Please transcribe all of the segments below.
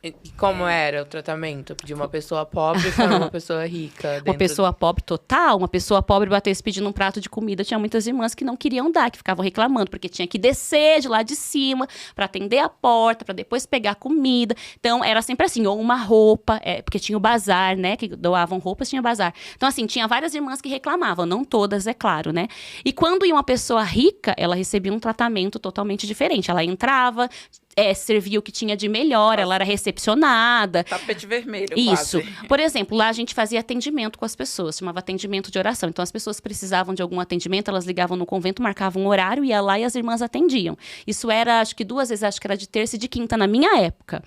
E como era o tratamento de uma pessoa pobre para uma pessoa rica? Uma pessoa pobre total, uma pessoa pobre batesse pedindo um prato de comida, tinha muitas irmãs que não queriam dar, que ficavam reclamando, porque tinha que descer de lá de cima para atender a porta, para depois pegar comida. Então, era sempre assim, ou uma roupa, porque tinha o bazar, né, que doavam roupas, tinha bazar. Então, assim, tinha várias irmãs que reclamavam, não todas, é claro, né? E quando ia uma pessoa rica, ela recebia um tratamento totalmente diferente. Ela entrava, servia o que tinha de melhor, ela era recepcionada. Tapete vermelho, Isso. quase. Por exemplo, lá a gente fazia atendimento com as pessoas, chamava atendimento de oração. Então, as pessoas precisavam de algum atendimento, elas ligavam no convento, marcavam um horário, ia lá e as irmãs atendiam. Isso era, acho que 2 vezes, acho que era de terça e de quinta na minha época.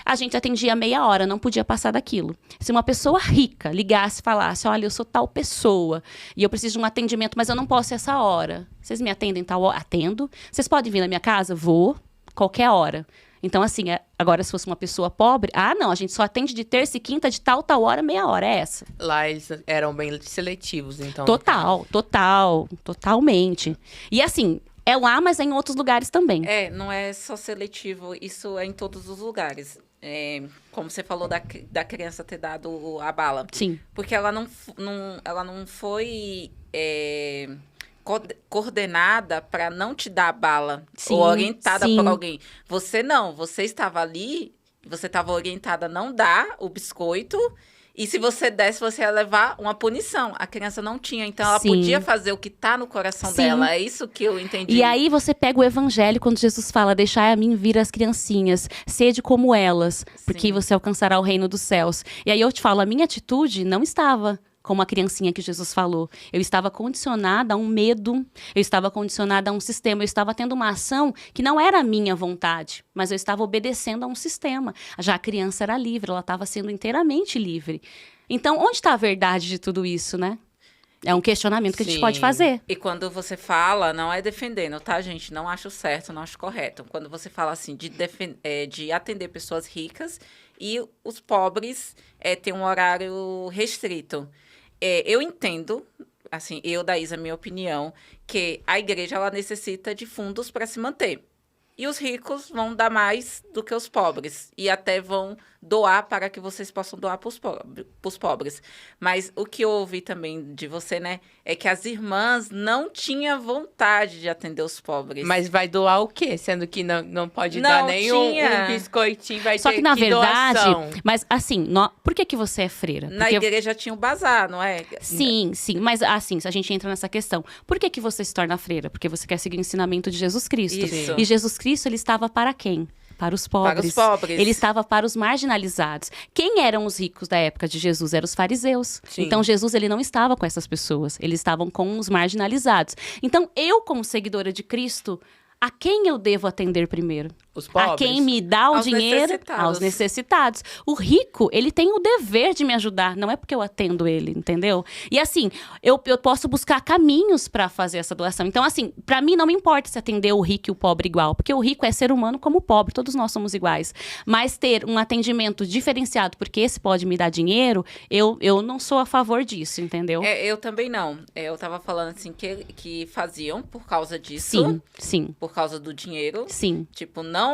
A gente atendia meia hora, não podia passar daquilo. Se uma pessoa rica ligasse e falasse, olha, eu sou tal pessoa e eu preciso de um atendimento, mas eu não posso essa hora. Vocês me atendem tal hora? Atendo. Vocês podem vir na minha casa? Vou. Qualquer hora. Então, assim, agora se fosse uma pessoa pobre, não, a gente só atende de terça e quinta, de tal hora, meia hora, é essa. Lá eles eram bem seletivos, então. Totalmente. E assim, é lá, mas é em outros lugares também. Não é só seletivo, isso é em todos os lugares. Como você falou da criança ter dado a bala. Sim. Porque ela não foi... coordenada para não te dar a bala, sim, ou orientada sim. por alguém. Você estava ali, você estava orientada a não dar o biscoito, e se você desse, você ia levar uma punição. A criança não tinha, então ela sim. podia fazer o que está no coração sim. dela. É isso que eu entendi. E aí você pega o evangelho quando Jesus fala, deixai a mim vir as criancinhas, sede como elas, porque você alcançará o reino dos céus. E aí eu te falo, a minha atitude não estava como a criancinha que Jesus falou. Eu estava condicionada a um medo, eu estava condicionada a um sistema, eu estava tendo uma ação que não era a minha vontade, mas eu estava obedecendo a um sistema. Já a criança era livre, ela estava sendo inteiramente livre. Então, onde está a verdade de tudo isso, né? É um questionamento que a gente pode fazer. E quando você fala, não é defendendo, tá, gente? Não acho certo, não acho correto. Quando você fala assim, de atender pessoas ricas e os pobres têm um horário restrito. Eu entendo, assim, Daísa, minha opinião, que a igreja ela necessita de fundos para se manter. E os ricos vão dar mais do que os pobres. E até vão doar para que vocês possam doar para os pobres. Mas o que eu ouvi também de você, né? É que as irmãs não tinham vontade de atender os pobres. Mas vai doar o quê? Sendo que não pode dar nenhum um biscoitinho, vai Só ter que na verdade, doação. Mas assim, por que você é freira? Na igreja tinha o bazar, não é? Sim, mas assim, se a gente entra nessa questão, por que você se torna freira? Porque você quer seguir o ensinamento de Jesus Cristo. Isso. E Jesus Cristo, ele estava para quem? Para os pobres. Para os pobres. Ele estava para os marginalizados. Quem eram os ricos da época de Jesus? Eram os fariseus. Sim. Então, Jesus, ele não estava com essas pessoas. Eles estavam com os marginalizados. Então, eu, como seguidora de Cristo, a quem eu devo atender primeiro? Os pobres. A quem me dá o dinheiro? Aos necessitados. O rico, ele tem o dever de me ajudar. Não é porque eu atendo ele, entendeu? E assim, eu posso buscar caminhos para fazer essa doação. Então, assim, para mim não me importa se atender o rico e o pobre igual. Porque o rico é ser humano como o pobre. Todos nós somos iguais. Mas ter um atendimento diferenciado, porque esse pode me dar dinheiro, eu não sou a favor disso, entendeu? Eu também não. Eu tava falando assim que faziam por causa disso. Sim. Por causa do dinheiro. Sim. Tipo, não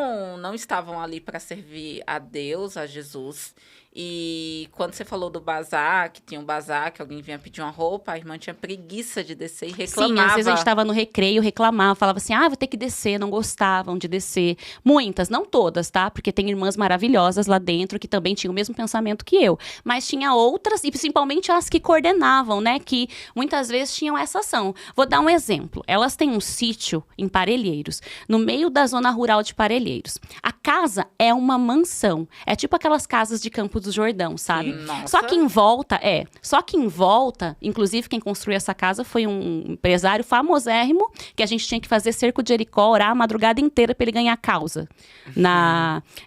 estavam ali para servir a Deus, a Jesus. E quando você falou do bazar, que tinha um bazar, que alguém vinha pedir uma roupa, a irmã tinha preguiça de descer e reclamava. Sim, às vezes a gente estava no recreio, reclamava, falava assim, vou ter que descer, não gostavam de descer. Muitas, não todas, tá? Porque tem irmãs maravilhosas lá dentro que também tinham o mesmo pensamento que eu. Mas tinha outras, e principalmente as que coordenavam, né? Que muitas vezes tinham essa ação. Vou dar um exemplo. Elas têm um sítio em Parelheiros, no meio da zona rural de Parelheiros. A casa é uma mansão. É tipo aquelas casas de Campo do Jordão, sabe? Só que em volta, inclusive quem construiu essa casa foi um empresário famosérrimo, que a gente tinha que fazer cerco de Jericó, orar a madrugada inteira pra ele ganhar causa.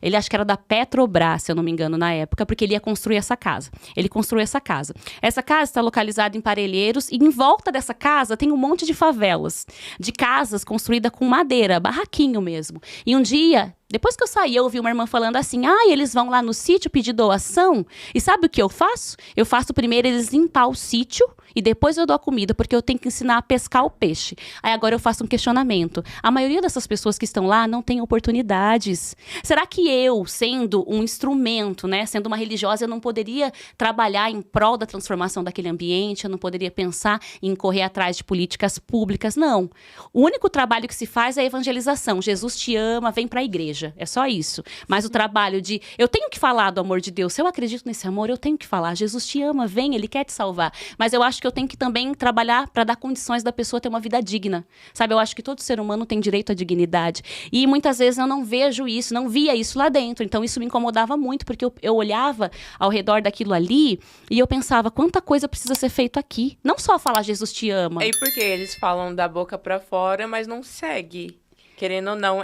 Ele acho que era da Petrobras, se eu não me engano, na época, porque ele ia construir essa casa. Ele construiu essa casa. Essa casa está localizada em Parelheiros e em volta dessa casa tem um monte de favelas, de casas construídas com madeira, barraquinho mesmo. E um dia Depois que eu saí, eu ouvi uma irmã falando assim, eles vão lá no sítio pedir doação, e sabe o que eu faço? Eu faço primeiro eles limpar o sítio, e depois eu dou a comida, porque eu tenho que ensinar a pescar o peixe. Aí agora eu faço um questionamento. A maioria dessas pessoas que estão lá não tem oportunidades. Será que eu, sendo um instrumento, né, sendo uma religiosa, eu não poderia trabalhar em prol da transformação daquele ambiente? Eu não poderia pensar em correr atrás de políticas públicas? Não. O único trabalho que se faz é a evangelização. Jesus te ama, vem para a igreja. É só isso. Mas o trabalho de... Eu tenho que falar do amor de Deus. Se eu acredito nesse amor, eu tenho que falar. Jesus te ama, vem, Ele quer te salvar. Mas eu acho que eu tenho que também trabalhar para dar condições da pessoa ter uma vida digna. Sabe, eu acho que todo ser humano tem direito à dignidade. E muitas vezes eu não vejo isso, não via isso lá dentro. Então isso me incomodava muito, porque eu olhava ao redor daquilo ali e eu pensava, quanta coisa precisa ser feito aqui. Não só falar Jesus te ama. E porque eles falam da boca para fora, mas não segue. Querendo ou não,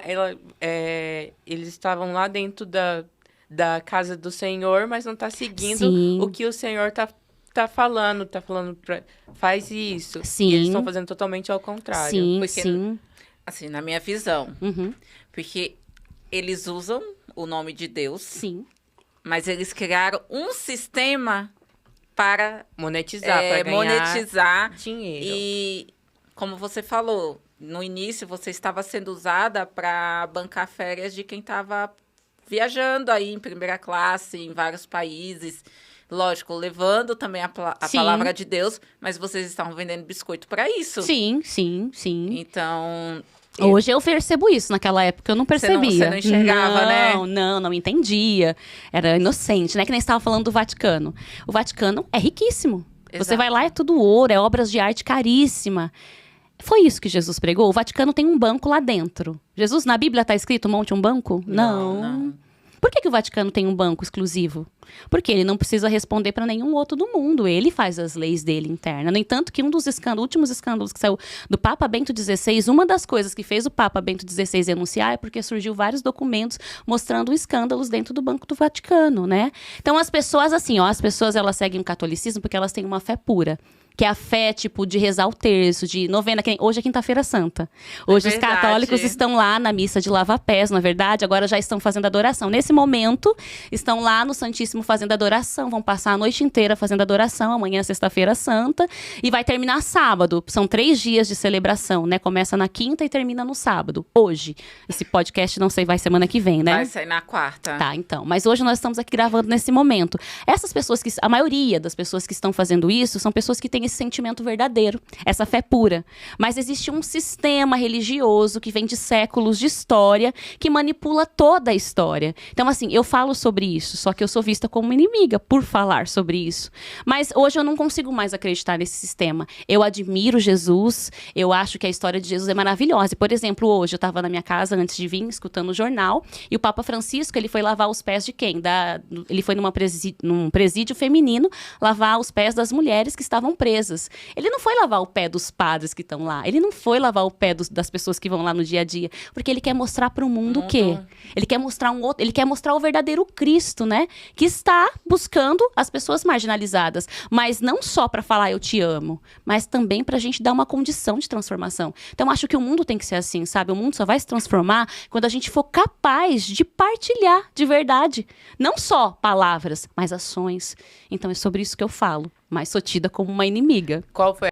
eles estavam lá dentro da casa do Senhor, mas não está seguindo Sim. o que o Senhor tá falando faz isso. Sim. E eles estão fazendo totalmente ao contrário. Sim, Porque, sim. assim, na minha visão, Uhum. porque eles usam o nome de Deus, Sim. mas eles criaram um sistema para Monetizar, para ganhar monetizar. dinheiro. E, como você falou, no início você estava sendo usada para bancar férias de quem estava viajando aí em primeira classe, em vários países. Lógico, levando também a palavra de Deus, mas vocês estavam vendendo biscoito para isso. Sim, sim, sim. Então... Hoje eu percebo isso, naquela época eu não percebia. Você não enxergava, né? Não entendia. Era inocente, né? Que nem você estava falando do Vaticano. O Vaticano é riquíssimo. Exato. Você vai lá, é tudo ouro, é obras de arte caríssima. Foi isso que Jesus pregou? O Vaticano tem um banco lá dentro. Jesus, na Bíblia está escrito monte um banco? Não. Por que o Vaticano tem um banco exclusivo? Porque ele não precisa responder para nenhum outro do mundo. Ele faz as leis dele interna. No entanto, que um dos últimos escândalos que saiu do Papa Bento XVI, uma das coisas que fez o Papa Bento XVI denunciar é porque surgiu vários documentos mostrando escândalos dentro do Banco do Vaticano, né? Então, as pessoas, assim, as pessoas elas seguem o catolicismo porque elas têm uma fé pura. Que é a fé, tipo, de rezar o terço, de novena. Hoje é Quinta-feira Santa. Hoje os católicos estão lá na missa de lava-pés, na verdade. Agora já estão fazendo adoração. Nesse momento, estão lá no Santíssimo fazendo adoração. Vão passar a noite inteira fazendo adoração. Amanhã é Sexta-feira Santa. E vai terminar sábado. São 3 dias de celebração, né? Começa na quinta e termina no sábado. Hoje. Esse podcast, não sei, vai semana que vem, né? Vai sair na quarta. Tá, então. Mas hoje nós estamos aqui gravando nesse momento. Essas pessoas a maioria das pessoas que estão fazendo isso são pessoas que têm esse sentimento verdadeiro, essa fé pura. Mas existe um sistema religioso que vem de séculos de história que manipula toda a história. Então, assim, eu falo sobre isso, só que eu sou vista como uma inimiga por falar sobre isso. Mas hoje eu não consigo mais acreditar nesse sistema. Eu admiro Jesus, eu acho que a história de Jesus é maravilhosa. E, por exemplo, hoje eu estava na minha casa antes de vir, escutando o jornal, e o Papa Francisco, ele foi lavar os pés de quem? Ele foi num presídio feminino lavar os pés das mulheres que estavam presas. Ele não foi lavar o pé dos padres que estão lá. Ele não foi lavar o pé das pessoas que vão lá no dia a dia. Porque ele quer mostrar para o mundo o quê? Ele quer mostrar ele quer mostrar o verdadeiro Cristo, né? Que está buscando as pessoas marginalizadas. Mas não só para falar eu te amo, mas também para a gente dar uma condição de transformação. Então, acho que o mundo tem que ser assim, sabe? O mundo só vai se transformar quando a gente for capaz de partilhar de verdade. Não só palavras, mas ações. Então, é sobre isso que eu falo. Mas sou tida como uma inimiga. Qual foi